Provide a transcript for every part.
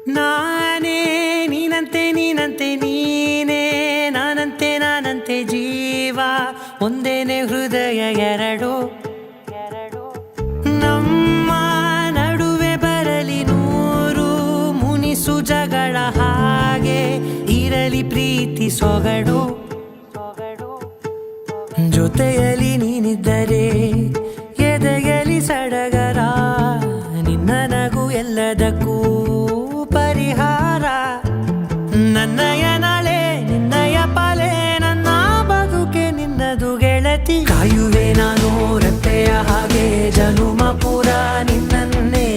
ನಾನೇ ನೀನಂತೆ ನೀನಂತೆ ನೀನೇ ನಾನಂತೆ ನಾನಂತೆ ಜೀವ ಒಂದೇನೆ ಹೃದಯ ಎರಡು ನಮ್ಮ ನಡುವೆ ಬರಲಿ ನೂರು ಮುನಿಸು ಜಗಳ ಹಾಗೆ ಇರಲಿ ಪ್ರೀತಿ ಸೊಗಡು ಜೊತೆಯಲ್ಲಿ ನೀನಿದ್ದರೆ ಎದೆಯಲಿ ಸಡಗರ ನಿನ್ನ ನಗು ಎಲ್ಲದಕ್ಕೂ ಪರಿಹಾರ ನನ್ನಯ ನಾಳೆ ನಿನ್ನಯ ಪಾಲೆ ನನ್ನ ಬದುಕೆ ನಿನ್ನದು ಗೆಳತಿ ಕಾಯುವೆ ನಾನು ರೆಪ್ಪೆಯ ಹಾಗೆ ಜನುಮ ಪುರ ನಿನ್ನನ್ನೇ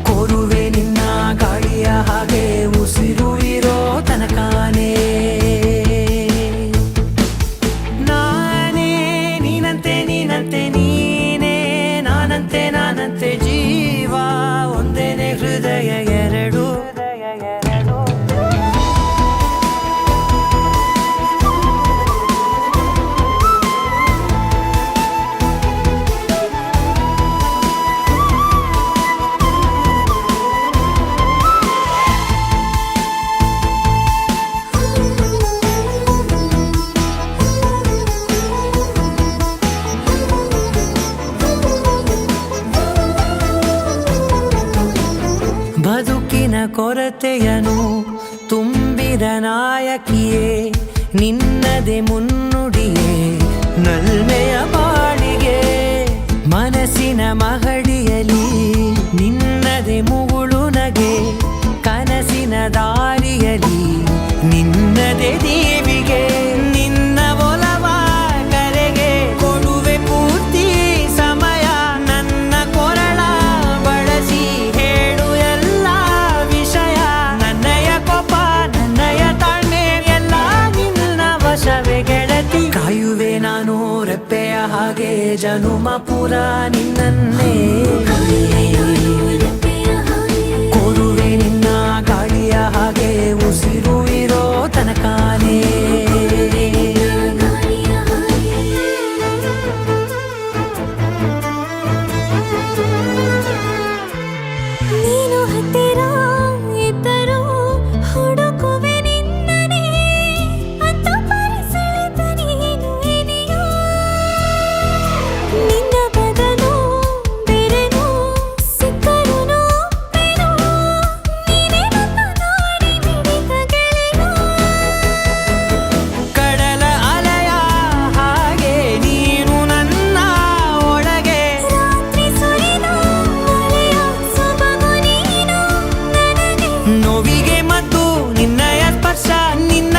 ಕೋರುವೆ ನಿನ್ನ ಗಾಳಿಯ ಹಾಗೆ ಉಸಿರು ಇರೋ ತನಕಾನೇ ನಾನೇ ನೀನಂತೆ ನೀನಂತೆ ನೀನೇ ನಾನಂತೆ ನಾನಂತೆ ಜೀವ ಒಂದೇನೆ ಹೃದಯ ಎರಡು ಬದುಕಿನ ಕೊರತೆಯನು ತುಂಬಿದ ನಾಯಕಿಯೇ ನಿನ್ನದೆ ಮುನ್ನುಡಿಯೇ ನಲ್ಮೆಯ ಬಾಳಿಗೆ ಮನಸ್ಸಿನ ಮಹಡಿಯಲಿ ನಿನ್ನದೆ ಮುಗುಳು ನಗೆ ಕನಸಿನ ದಾರಿಯಲಿ ನಿನ್ನದೆ ದೇವಿಗೆ ನಿನ್ನ ಒಲವ ಕರೆಗೆ ಕೊಡುವೆ ಪೂರ್ತಿ ಸಮಯ ನನ್ನ ಕೊರಳ ಬಳಸಿ ಹೇಳು ಎಲ್ಲ ವಿಷಯ ನನ್ನಯ ಕೋಪ ನನ್ನಯ ತಾಳ್ಮೆ ಎಲ್ಲ ನಿನ್ನ ವಶವೇ ಗೆಳತಿ ಕಾಯುವೆ ನಾನು ರೆಪ್ಪೆಯ ಹಾಗೆ ಜನುಮ ಪುರ ನಿನ್ನನ್ನೇ ಕೋರುವೆ ನಿನ್ನ ಗಾಳಿಯ ಹಾಗೆ ಉಸಿರು ಇರೋ ತನಕಾನೇ ನೀನು ಹತ್ತಿರ ಇದ್ದರೂ ಹುಡುಕುವೆ ನಿನ್ನನೇ ಅಂತ ಪರಿಸೆಳೆದ ನೀನು ಇದೆಯೋ ನಿನ್ನ ಬದಲು ಬೇರೆನೋ ಸಿಕ್ಕರೂ ಬೇನೋ ನೀನೇ ನನ್ನ ನಾಡಿ ಮಿಡಿದ ಗೆಳೆಯೋ ಕಡಲ ಅಲೆಯ ಹಾಗೆ ನೀನು ನನ್ನ ಒಳಗೆ ರಾತ್ರಿ ಸುರಿದ ಮಳೆಯ ಸೊಬಗು ನೀನು ನನಗೆ ನೋವಿಗೆ ಮತ್ತು ನಿನ್ನಯ ಸ್ಪರ್ಶ ನಿನ್ನ